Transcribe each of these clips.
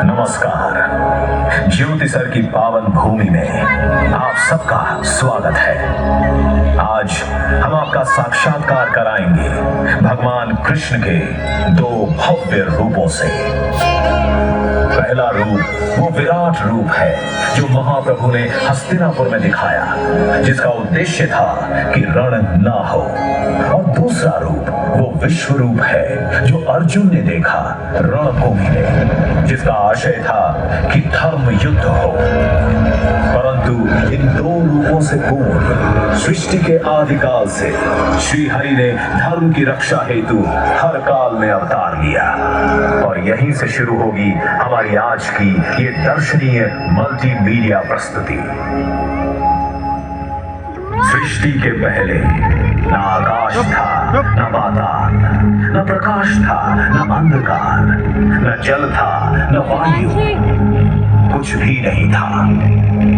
नमस्कार। ज्योतिसर की पावन भूमि में आप सबका स्वागत है। आज हम आपका साक्षात्कार कराएंगे भगवान कृष्ण के दो भव्य रूपों से। पहला रूप वो विराट रूप है जो महाप्रभु ने हस्तिनापुर में दिखाया, जिसका उद्देश्य था कि रण ना हो। और दूसरा रूप वो विश्व रूप है जो अर्जुन ने देखा रणभूमि में, जिसका आशय था कि धर्म युद्ध हो। परंतु इन दो रूपों से पूर्व सृष्टि के आदिकाल से श्री हरि ने धर्म की रक्षा हेतु हर काल में अवतार लिया। और यहीं से शुरू होगी हमारी आज की ये दर्शनीय मल्टीमीडिया प्रस्तुति। सृष्टि के पहले न आकाश था, न पाताल, न प्रकाश था, न अंधकार, न जल था, न वायु, कुछ भी नहीं था।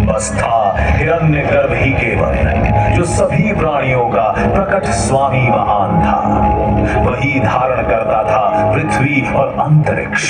बस था हिरण्यगर्भ ही केवल, जो सभी प्राणियों का प्रकट स्वामी महान था। वही धारण करता था पृथ्वी और अंतरिक्ष।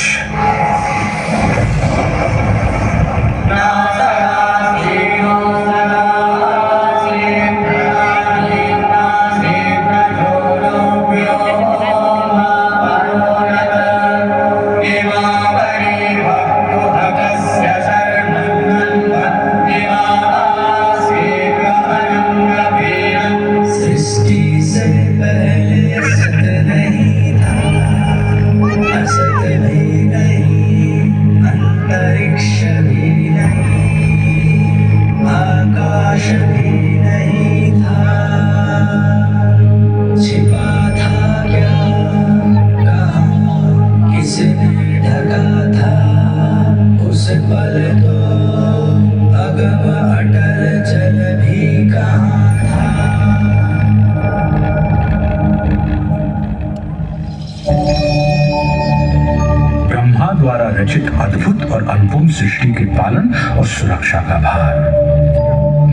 द्वारा रचित अद्भुत और अनुपम सृष्टि के पालन और सुरक्षा का भार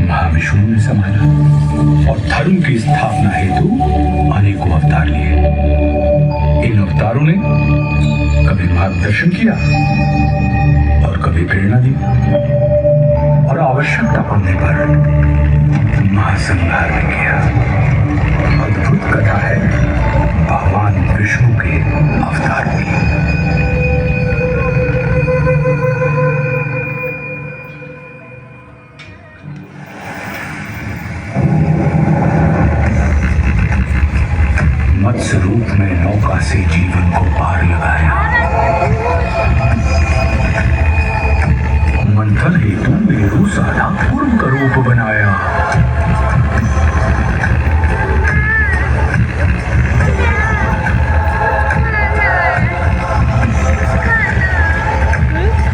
महाविष्णु ने संभाला और धर्म की स्थापना हेतु अनेकों अवतार लिए। इन अवतारों ने कभी मार्गदर्शन किया और कभी प्रेरणा दी, और आवश्यकता पड़ने पर महासंहार भी किया। अद्भुत कथा है भगवान विष्णु के अवतार की। मत्स्य रूप में नौका से जीवन को पार लगाया, मंथन हेतु मेरु साधा पूर्व का रूप बनाया।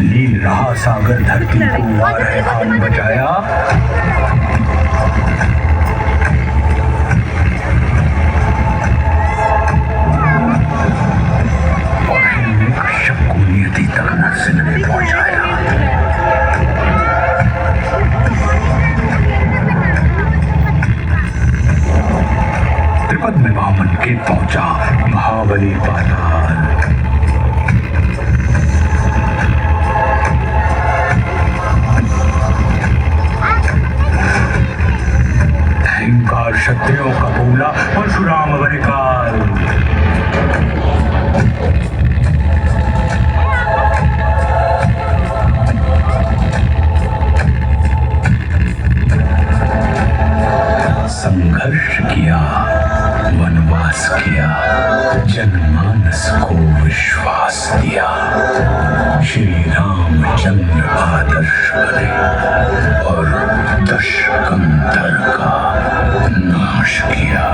लील रहा सागर धरती को वारहान बचाया। त्रिपद में वामन के पहुंचा महाबली पाताल। अहंकार क्षत्रियों का बोला परशुराम बलिकाल। संघर्ष की किया, वनवास किया, जनमानस को विश्वास दिया। श्री रामचंद्र आदर्श बने और दशकंधर का नाश किया।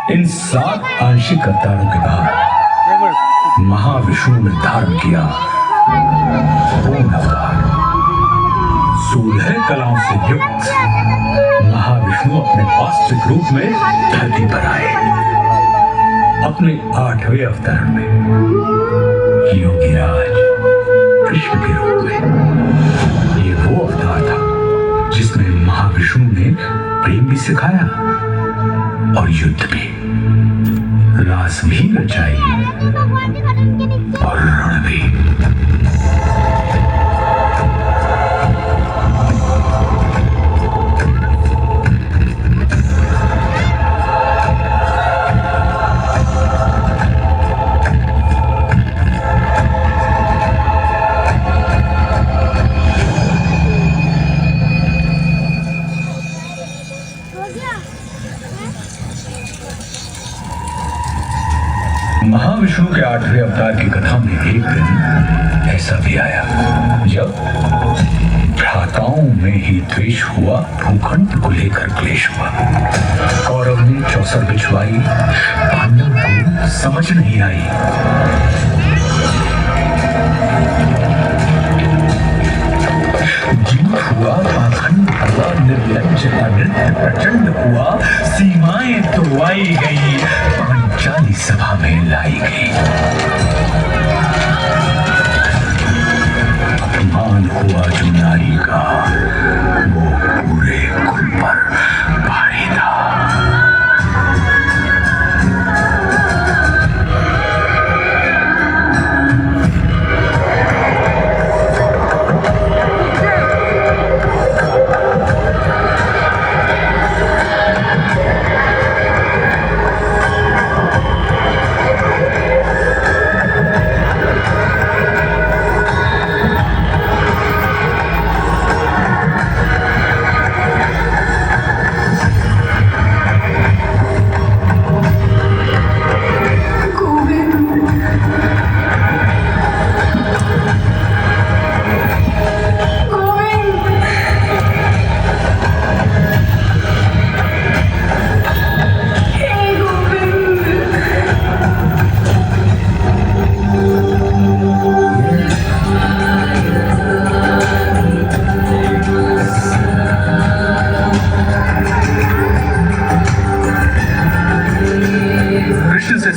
इन 7 आंशिक अवतारों के बाद महाविष्णु ने धारण किया पूर्ण अवतार। 16 कलाओं से युक्त महाविष्णु अपने वास्तविक रूप में धरती पर आए। अपने 8वें अवतार में योगीराज कृष्ण के रूप में। ये वो अवतार था जिसमें महाविष्णु ने प्रेम भी सिखाया और युद्ध भी, रास भी रचाई और रण भी। महाविष्णु के 8वें अवतार की कथा में एक दिन ऐसा भी आया जब भ्राताओं में ही द्वेष हुआ, भूखंड को लेकर क्लेश हुआ। कौरव ने चौसर बिछवाई, पांडव को समझ नहीं आई। जीत हुआ, पाखंड हुआ, निर्लज्जता नृत्य प्रचंड हुआ, सीमाएं तोड़वाई गई, पांचाली सभा में लाई गई। अपमान हुआ जो नारी का, वो पूरे कुल पर भारी था।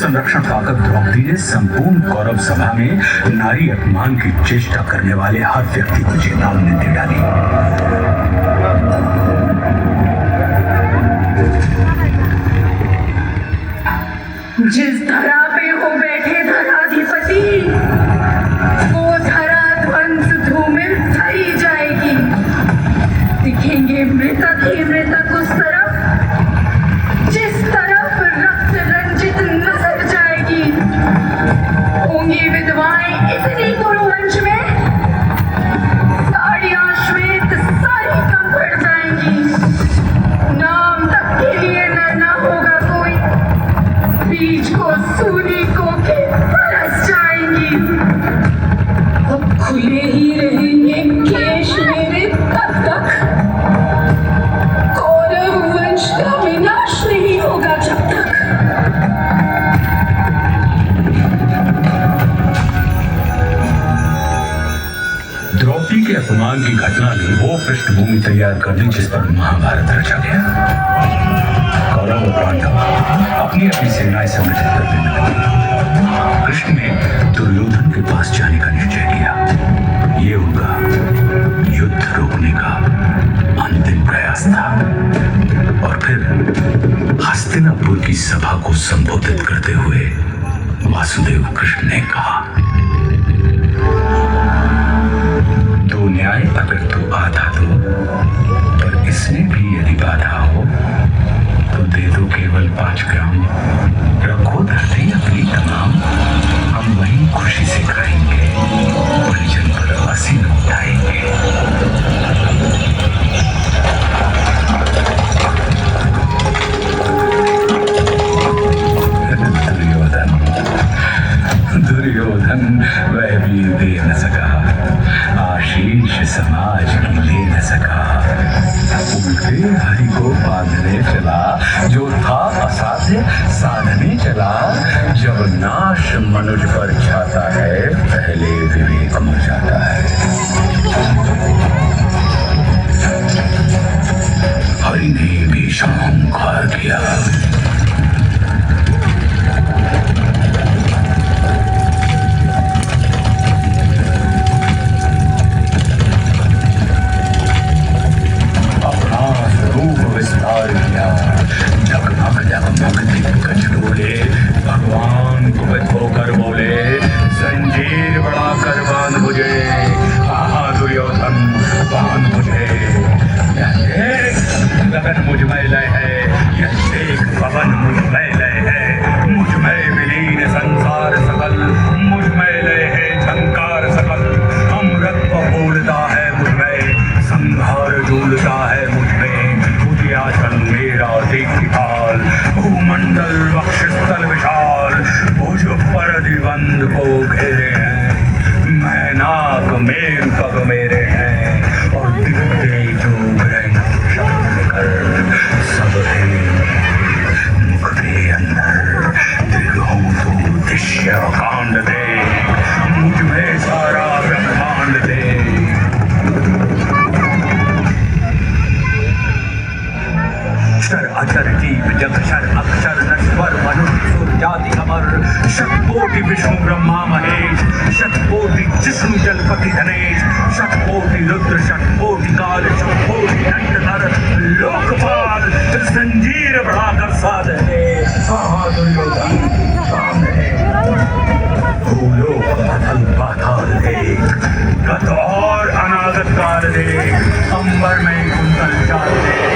संरक्षण पाकर द्रौपदी ने संपूर्ण कौरव सभा में नारी अपमान की चेष्टा करने वाले हर व्यक्ति को चेतावनी दे डाली। जिस धरा पे हो बैठे धराधिपति, वो धरा ध्वंस धूमिल थई जाएगी। दिखेंगे मृतक ही मृतक उस तरफ जिस तरफ रक्त रंजित नजर जाएगी। होंगी विधवाएं इतनी गुरुवंश में, साड़ियां श्वेत सारी कम पड़ जाएंगी। नाम तक के लिए न होगा कोई, बीज को सूनी को के बरस जाएंगी। अब खुले ही रहेंगे केश मेरे तब तक, कौरव वंश का विनाश नहीं होगा जब तक। द्रौपदी के अपमान की घटना ने वो पृष्ठभूमि तैयार कर दी जिस पर महाभारत रचा गया। कौरव और पांडव अपनी अपनी सेनाएं संगठित करने में लगे। कृष्ण ने दुर्योधन के पास जाने का निश्चय किया। ये उनका युद्ध रोकने का अंतिम प्रयास था। और फिर हस्तिनापुर की सभा को संबोधित करते हुए वासुदेव कृष्ण ने कहा, दो न्याय अगर तू आधा दो, पर इसमें भी यदि बाधा हो तो दे दो केवल 5 ग्राम, रखो धन समाज की ले न सका, उल्टे हरि को बांधने चला, जो था असाध्य साधने चला। जब नाश मनुज पर छाता है, पहले विवेक मर जाता है। हरि ने भी शंकार किया, विस्तार किया। जगमग जगमग दिग्गज डोले, भगवान कुपित होकर बोले, जंजीर बढ़ाकर बांध मुझे, आहा दुर्योधन बांध मुझे। यह देख गगन मुझ में लय है, यह देख पवन मुझ में लय है, मुझ में विलीन संसार सकल, मुझ में लय है झंकार सकल। अमृत बोलता है मुझ में, संहार झूलता है मुझ में। आचरण मेरा देखभाल, भूमंडल वक्षस्थल विशाल, भुज पर दिबंध को घेरे हैं। मैं नाक मेर पग मेरे हैं, और दिखते जो ग्रह कर सब है मुख के अंदर। दिखूं तो दृश्य कांड दे, मुझ में सारा ब्रह्मांड दे। अक्षर अक्षर जीव जग क्षर अक्षर नश्वर मनुष्य जाति अमर। शतकोटि विष्णु ब्रह्मा महेश, शतकोटि जिष्णु जलपति धनेश, शतकोटि रुद्र शतकोटि काल, शतकोटि दंडधर लोकपाल। जंजीर बढ़ाकर साध दे, दुर्योधन सामने। भूलोक अथल पाताल देख, गत और अनागत काल देख, अंबर में कुंतल चाल देख,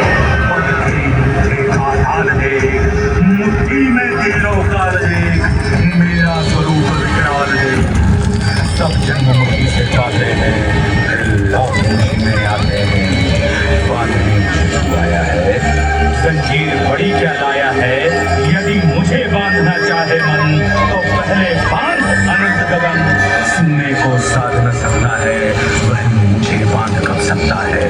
मुट्ठी में तीनों काल देख, मेरा स्वरूप विकराल देख। सब जन्म मुक्ति से जाते हैं, फिर लौट मुझी में आते हैं। बांधने मुझे छुआया है, जंजीर बड़ी क्या लाया है। यदि मुझे बांधना चाहे मन, तो पहले बांध अनंत गगन। सुनने को साध न सकता है, वह मुझे बांध कब सकता है।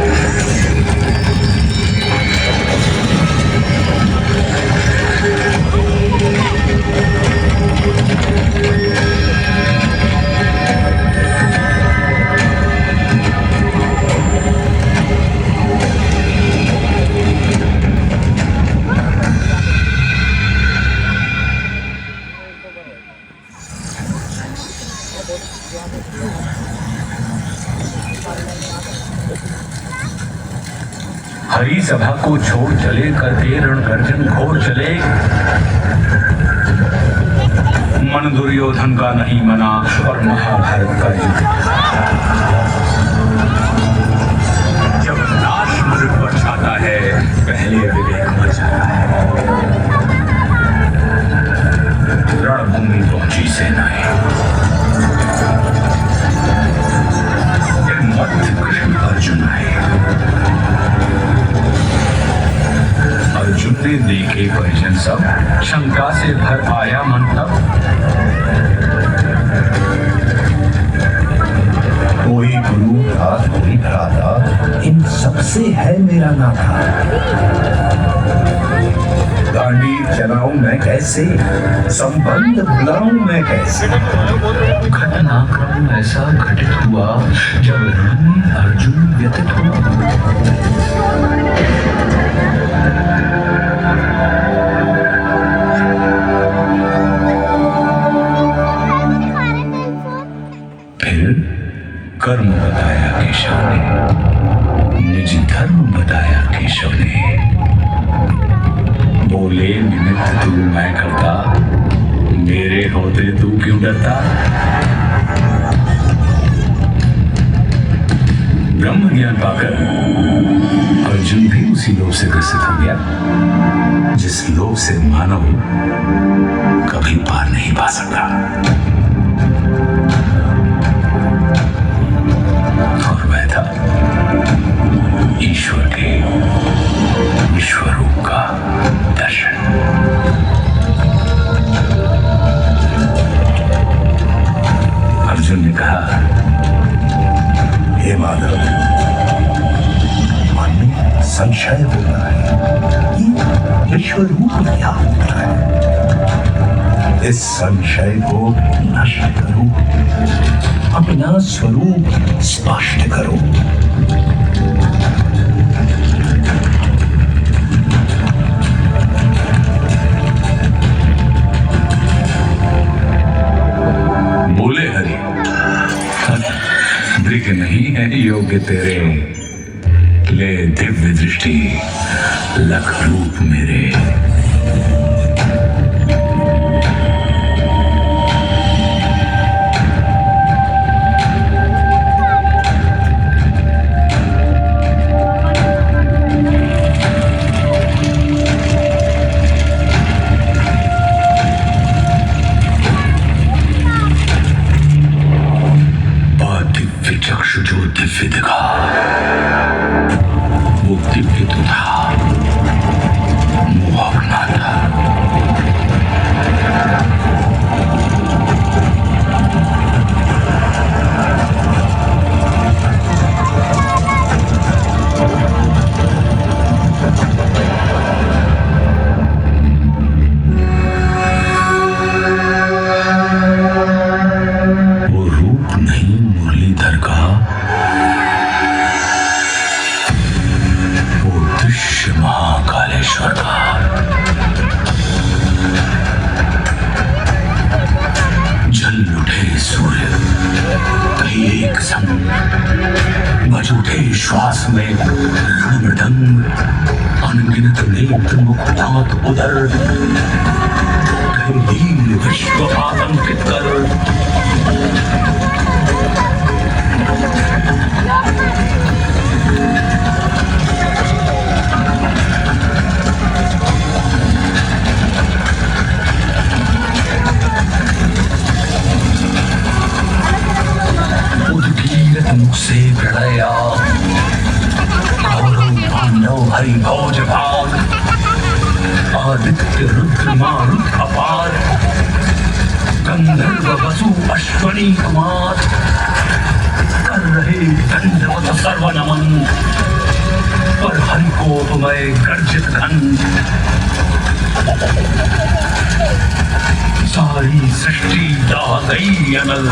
हरी सभा को छोड़ चले, करके रण गर्जन घोर चले। मन दुर्योधन का नहीं मना, और महाभारत का युद्ध। जब नाश मृग पर छाता है, पहले विवेक मर जाता है। रणभूमि पहुंची सेनाएं, कृष्ण अर्जुन आए। अर्जुन ने देखे परिजन सब, शंका से भर आया मन तब। कोई गुरु था, कोई भ्राता, इन सबसे है मेरा नाता। गांडीव चलाऊं मैं कैसे, संबंध बुलाऊं मैं कैसे। घटनाक्रम ऐसा घटित हुआ, जब रण में अर्जुन व्यथित हुआ। कर्म बताया केशव ने, निज धर्म बताया केशव ने। बोले निमित्त तू मैं करता, मेरे होते तू क्यों डरता। ब्रह्म ज्ञान पाकर अर्जुन भी उसी लोभ से ग्रसित हो गया, जिस लोभ से मानव कभी पार नहीं पा सकता। और वह था ईश्वर के विश्वरूप का दर्शन। अर्जुन ने कहा, हे माधव, संशय होता है, ये विश्व रूप क्या होता है। इस संशय को नष्ट करो, अपना स्वरूप स्पष्ट करो। बोले हरि, दिख नहीं है योग्य तेरे, ले दिव्य दृष्टि लख रूप मेरे। चक्षु जो दिव्य दिखा, वो दिव्य तो था, मोहक ना था। वो रूप नहीं मुरलीधर का, महाकालेश्वर का। जल उठे सूर्य कहीं एक संग, बज उठे श्वास में रण मृदंग, अनगिनत नेत्र मुख दांत उदर, कहीं लील विश्व आतंकित कर। मुख से प्रलया, कौरव पांडव हरि भोज भाग, आदित्य रुद्र मारुत अपार, गंधर्व वसु अश्वनी कुमार, कर रहे दंडवत सर्व नमन, पर हरि कोपमय गर्जित घन। सारी सृष्टि दा गई अनल,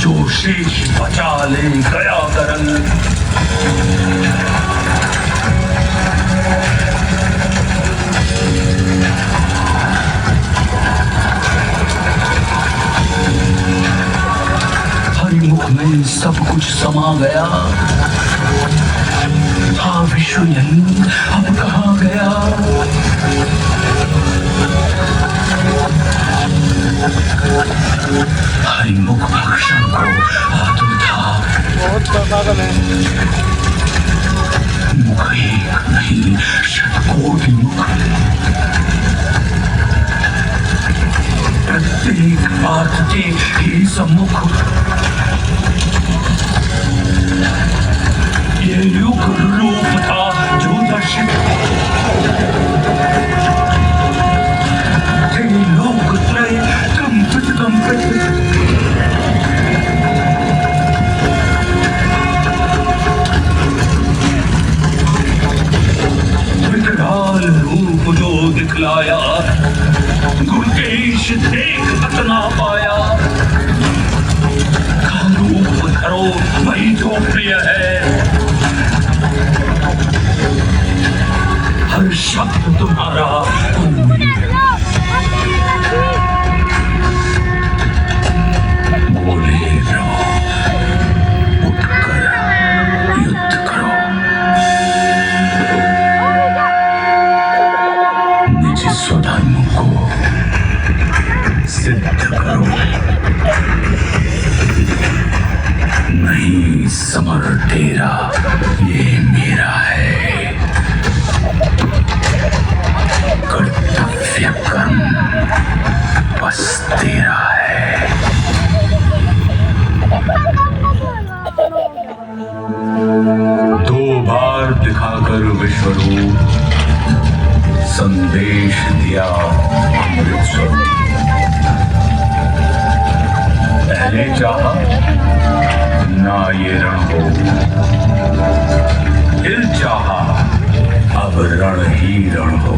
जो शेष बचा ले गया करल। हरिमुख में सब कुछ समा गया, था विश्व यही अब कहाँ गया। हरिमुख भक्षण को आतुर था, मुख एक नहीं शतकोटि मुख, प्रत्येक बात के ही सम्मुख। ये युग रूप था जो दर्शित, लोक त्रय कंपित कंपित। विकराल रूप जो दिखलाया, गुणकेश देख बतना पाया। का रूप धरो वही जो प्रिय है, हर शब्द तुम्हारा बोले रहो, उठकर युद्ध करो, निज स्वधर्म को सिद्ध करो। नहीं समर तेरा, ये मेरा है। कर्तव्य कर्म बस तेरा है। दो बार दिखाकर विश्वरूप, संदेश दिया अमृत स्वरूप। पहले चाहा ना ये रण हो। दिल चाहा अब रण ही रण हो।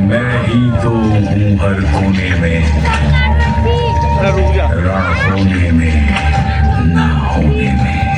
मैं ही तो हूँ हर कोने में, रण होने में ना होने में।